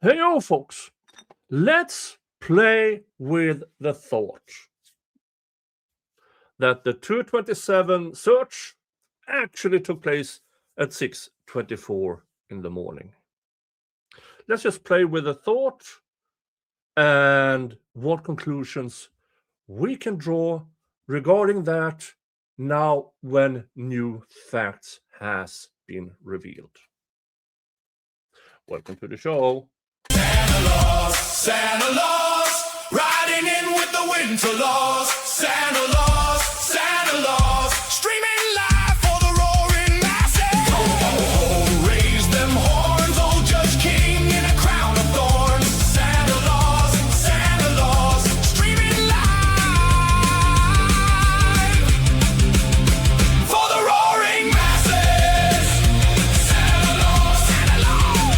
Hey, yo, folks, let's play with the thought that the 227 search actually took place at 6:24 in the morning. Let's just play with the thought and what conclusions we can draw regarding that now when new facts has been revealed. Welcome to the show. Santa Claus, riding in with the winter laws. Santa Claus, streaming live for the roaring masses. Ho, ho, ho, raise them horns, old Judge King in a crown of thorns. Santa Claus, streaming live for the roaring masses. Santa Claus, Santa Claus,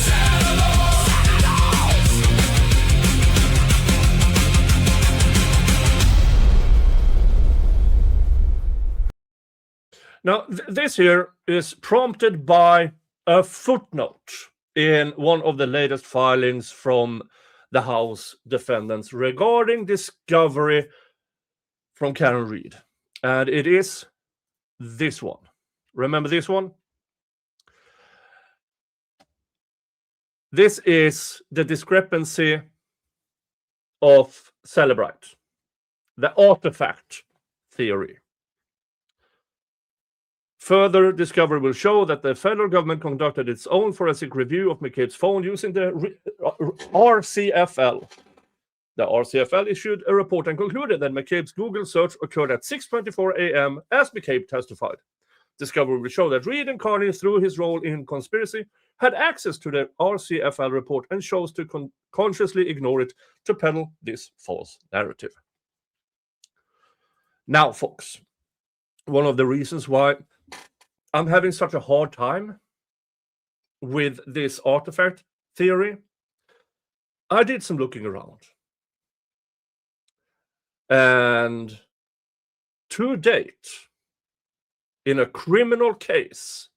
Santa Claus, Santa Claus. Now, this here is prompted by a footnote in one of the latest filings from the House defendants regarding discovery from Karen Reed. And it is this one. Remember this one? This is the discrepancy of Celebrite, the artefact theory. Further discovery will show that the federal government conducted its own forensic review of McCabe's phone using the RCFL. The RCFL issued a report and concluded that McCabe's Google search occurred at 6:24 a.m. as McCabe testified. Discovery will show that Reed and Carney, through his role in conspiracy, had access to the RCFL report and chose to consciously ignore it to peddle this false narrative. Now, folks, one of the reasons why I'm having such a hard time with this artifact theory, I did some looking around. And to date, in a criminal case,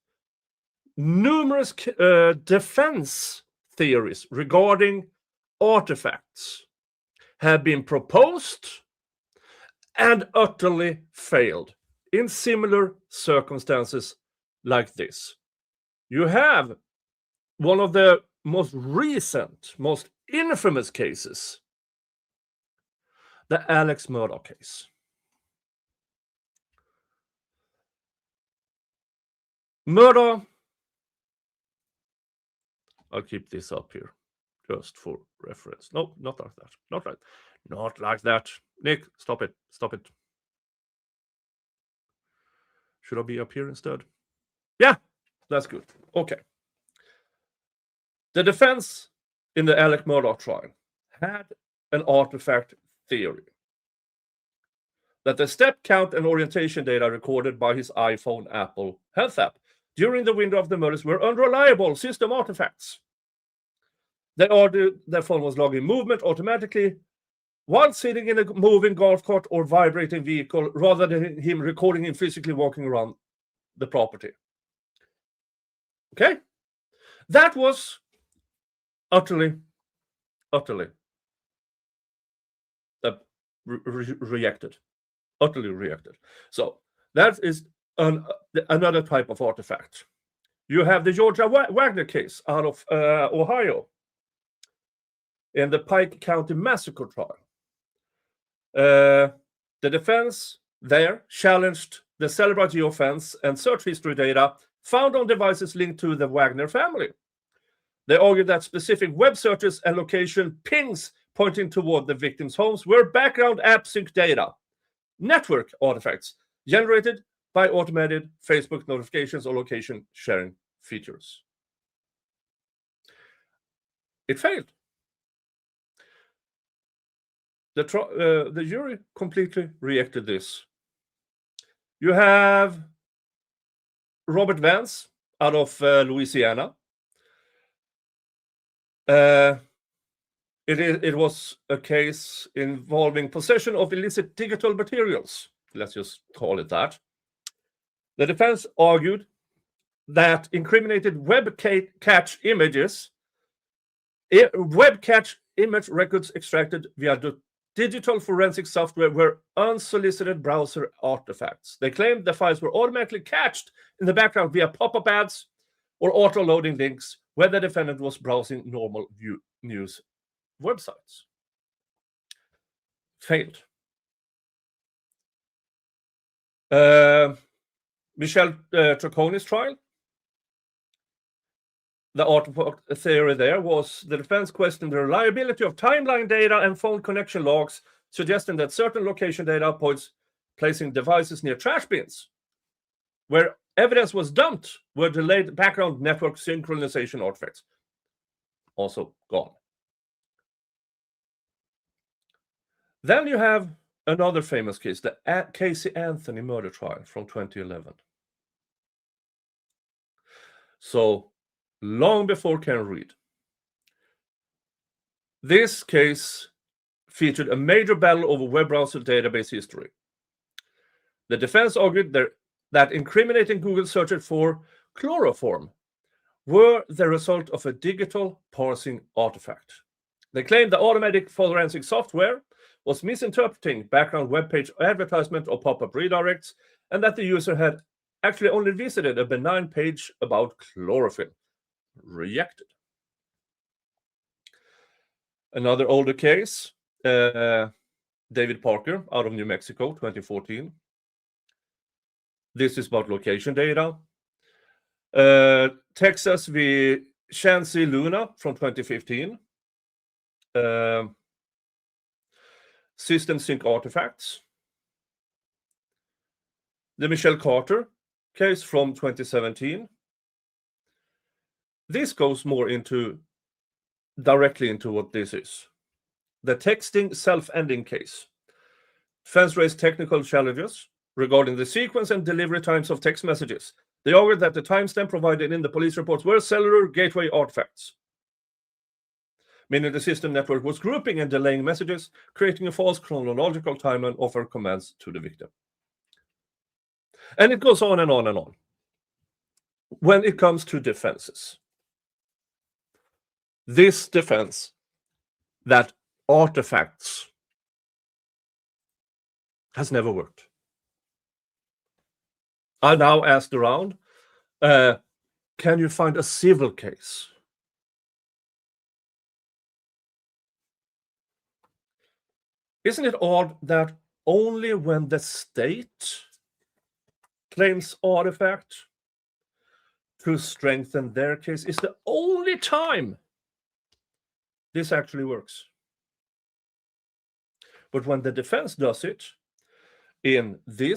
numerous defense theories regarding artifacts have been proposed and utterly failed in similar circumstances like this. You have one of the most recent, most infamous cases, the Alex Murdoch case. Murdoch, I'll keep this up here just for reference. No, not like that. Not like that. Nick, stop it. Should I be up here instead? Yeah, that's good. Okay. The defense in the Alex Murdoch trial had an artifact theory that the step count and orientation data recorded by his iPhone Apple Health app during the window of the murders were unreliable system artifacts. They argued their phone was logging movement automatically while sitting in a moving golf cart or vibrating vehicle, rather than him recording him physically walking around the property. Okay? That was utterly rejected. Utterly rejected. So that is another type of artifact. You have the Georgia Wagner case out of Ohio in the Pike County massacre trial. The defense there challenged the Celebrite geofence and search history data found on devices linked to the Wagner family. They argued that specific web searches and location pings pointing toward the victims' homes were background app sync data, network artifacts generated by automated Facebook notifications or location sharing features. It failed. The jury completely rejected this. You have Robert Vance out of Louisiana. It was a case involving possession of illicit digital materials. Let's just call it that. The defense argued that incriminated web cache images Web cache image records extracted via the digital forensic software were unsolicited browser artifacts. They claimed the files were automatically cached in the background via pop-up ads or auto-loading links when the defendant was browsing normal news websites. Failed. Michel Trocconi's trial. The artifact theory there was the defense questioned the reliability of timeline data and phone connection logs, suggesting that certain location data points placing devices near trash bins where evidence was dumped were delayed background network synchronization artifacts. Also gone. Then you have another famous case, the Casey Anthony murder trial from 2011. So, long before Karen Read. This case featured a major battle over web browser database history. The defense argued that incriminating Google searches for chloroform were the result of a digital parsing artifact. They claimed the automatic forensic software was misinterpreting background web page advertisement or pop-up redirects, and that the user had actually only visited a benign page about chlorophyll. Rejected. Another older case, David Parker out of New Mexico, 2014. This is about location data. Texas v. Chancey Luna from 2015. System sync artifacts. The Michelle Carter case from 2017. This goes more directly into what this is. The texting self-ending case. Defense raised technical challenges regarding the sequence and delivery times of text messages. They argued that the timestamp provided in the police reports were cellular gateway artifacts, meaning the system network was grouping and delaying messages, creating a false chronological timeline, offer commands to the victim. And it goes on and on and on. When it comes to defenses, this defense that artifacts has never worked. I now asked around, can you find a civil case? Isn't it odd that only when the state claims artifact to strengthen their case is the only time this actually works? But when the defense does it, in the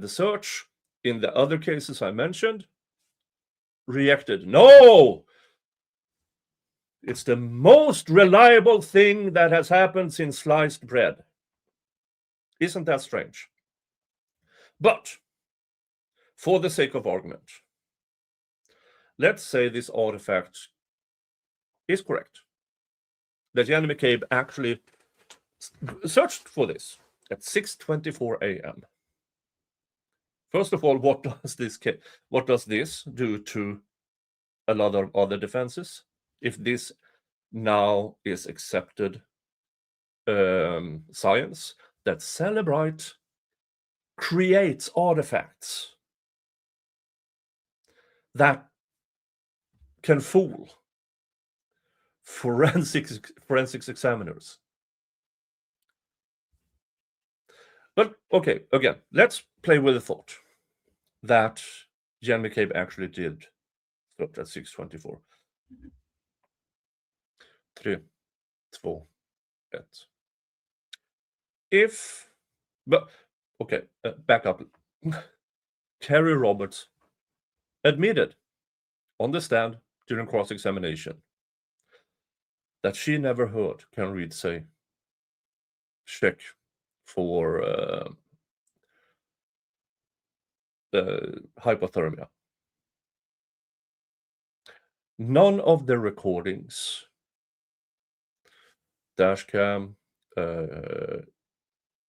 search, in the other cases I mentioned, rejected. No! It's the most reliable thing that has happened since sliced bread. Isn't that strange? But, for the sake of argument, let's say this artifact is correct. That Jen McCabe actually searched for this at 6:24 a.m. First of all, what does this do to a lot of other defenses? If this now is accepted science, that Celebrite creates artifacts that can fool forensics examiners. But okay, again, let's play with the thought that Jen McCabe actually did stop at 6:24. 3, 2, 1. Back up. Terry Roberts admitted on the stand during cross-examination that she never heard Karen Read say, check for hypothermia. None of the recordings, dashcam,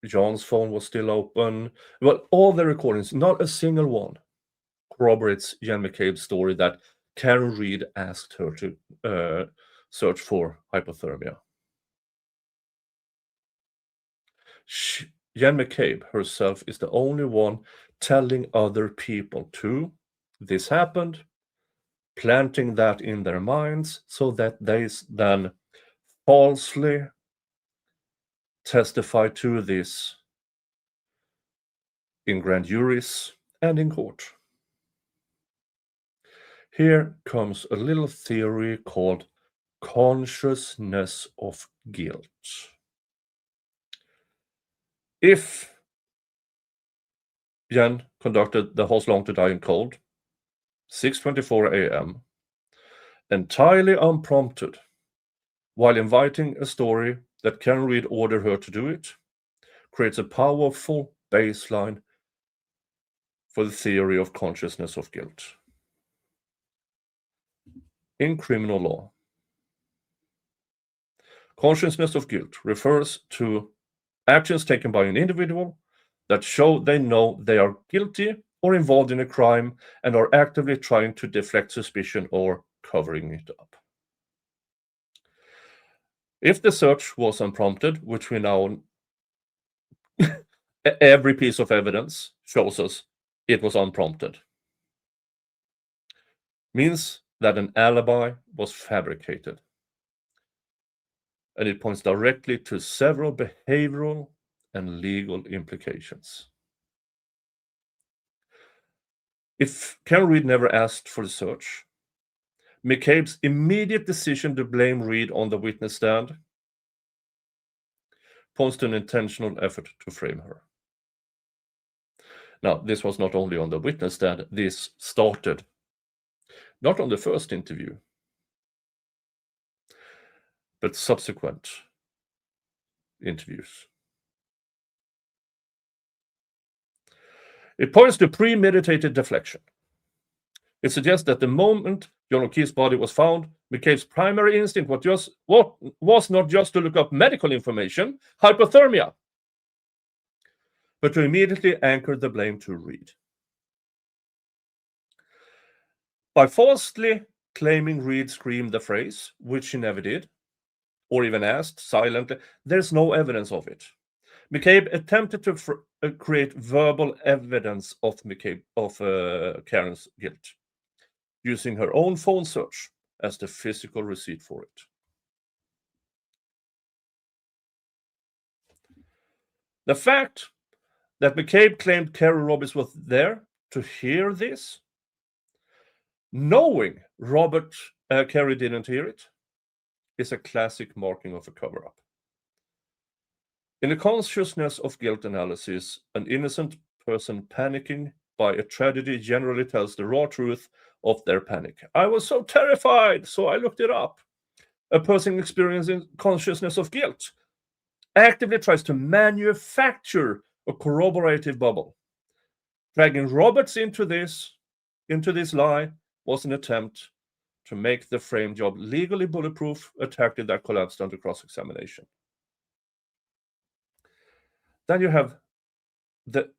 John's phone was still open. Well, all the recordings, not a single one, corroborates Jen McCabe's story that Karen Read asked her to search for hypothermia. Jen McCabe herself is the only one telling other people too. This happened, planting that in their minds so that they then falsely testify to this in grand juries and in court. Here comes a little theory called consciousness of guilt. If Jen conducted the How's Long to Die in Cold, 6:24 a.m., entirely unprompted, while inviting a story that Karen Reed ordered her to do it, creates a powerful baseline for the theory of consciousness of guilt. In criminal law, consciousness of guilt refers to actions taken by an individual that show they know they are guilty or involved in a crime and are actively trying to deflect suspicion or covering it up. If the search was unprompted, which we now every piece of evidence shows us it was unprompted, means that an alibi was fabricated. And it points directly to several behavioral and legal implications. If Karen Reed never asked for the search, McCabe's immediate decision to blame Reed on the witness stand points to an intentional effort to frame her. Now, this was not only on the witness stand, this started not on the first interview, but subsequent interviews. It points to premeditated deflection. It suggests that the moment John O'Keefe's body was found, McCabe's primary instinct was not just to look up medical information, hypothermia, but to immediately anchor the blame to Reed. By falsely claiming Reed screamed the phrase, which she never did, or even asked silently, there's no evidence of it. McCabe attempted to create verbal evidence of Karen's guilt, using her own phone search as the physical receipt for it. The fact that McCabe claimed Carrie Roberts was there to hear this, knowing Carrie didn't hear it, is a classic marking of a cover-up. In the consciousness of guilt analysis, an innocent person panicking by a tragedy generally tells the raw truth of their panic. I was so terrified, so I looked it up. A person experiencing consciousness of guilt actively tries to manufacture a corroborative bubble. Dragging Roberts into this lie was an attempt to make the frame job legally bulletproof, a tactic that collapsed under cross-examination. Then you have the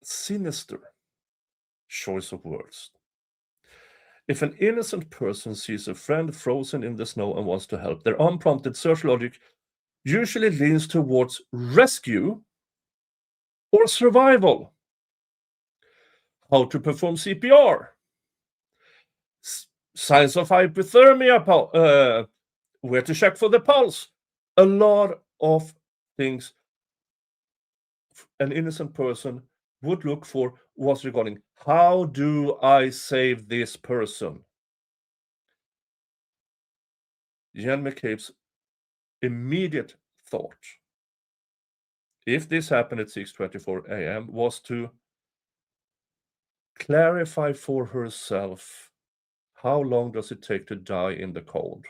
sinister choice of words. If an innocent person sees a friend frozen in the snow and wants to help, their unprompted search logic usually leans towards rescue or survival. How to perform CPR. Signs of hypothermia, where to check for the pulse. A lot of things an innocent person would look for was regarding how do I save this person? Jen McCabe's immediate thought, if this happened at 6:24 a.m., was to clarify for herself, how long does it take to die in the cold?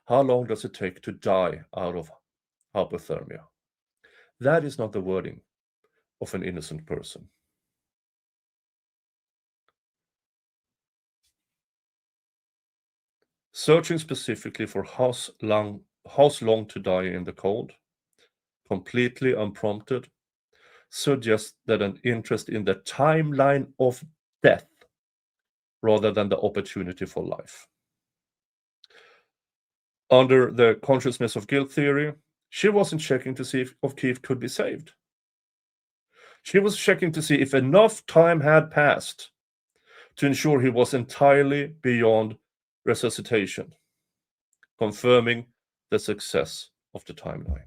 How long does it take to die out of hypothermia? That is not the wording of an innocent person. Searching specifically for how's long to die in the cold, completely unprompted, suggests that an interest in the timeline of death rather than the opportunity for life. under the consciousness of guilt theory, she wasn't checking to see if O'Keefe could be saved. She was checking to see if enough time had passed to ensure he was entirely beyond resuscitation, confirming the success of the timeline.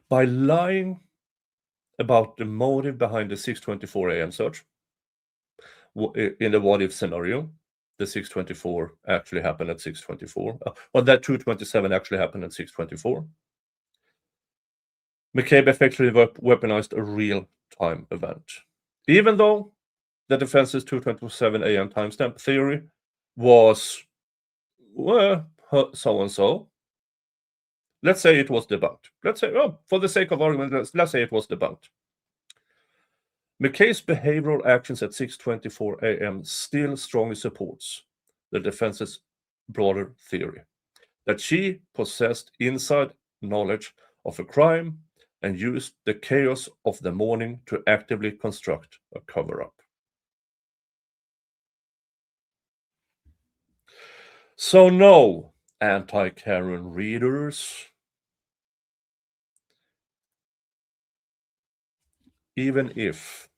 By lying about the motive behind the 6:24 a.m. search, in the what-if scenario, the 6:24 actually happened at 6:24. Well, that 2:27 actually happened at 6:24. McCabe effectively weaponized a real-time event. Even though the defense's 2:27 a.m. timestamp theory was, well, so-and-so, let's say it was debunked. Let's say, for the sake of argument, let's say it was debunked. McCabe's behavioral actions at 6:24 a.m. still strongly supports the defense's broader theory that she possessed inside knowledge of a crime and used the chaos of the morning to actively construct a cover-up. So no, anti-Karen readers, even if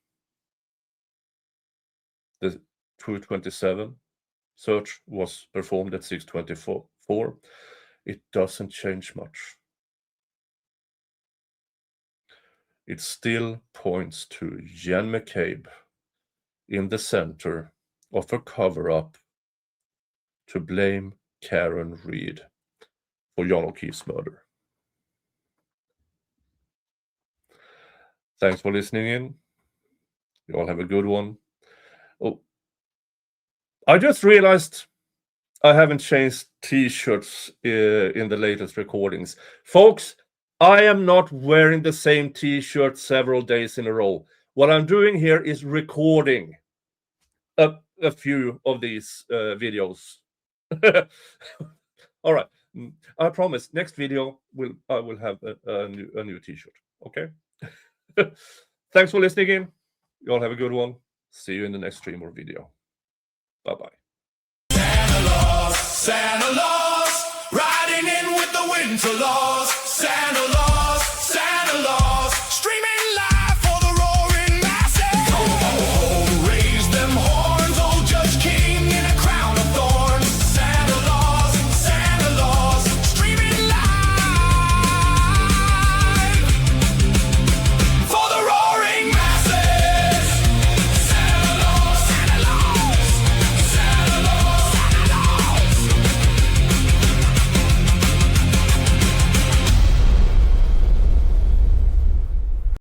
the 2:27 search was performed at 6:24, it doesn't change much. It still points to Jen McCabe in the center of a cover-up to blame Karen Reed for John O'Keefe's murder. Thanks for listening in. You all have a good one. Oh, I just realized I haven't changed t-shirts in the latest recordings. Folks, I am not wearing the same t-shirt several days in a row. What I'm doing here is recording a few of these videos. All right. I promise next video I will have a new t-shirt. Okay. Thanks for listening in. You all have a good one. See you in the next stream or video. Bye-bye. Santa Claus, riding in with the winter law.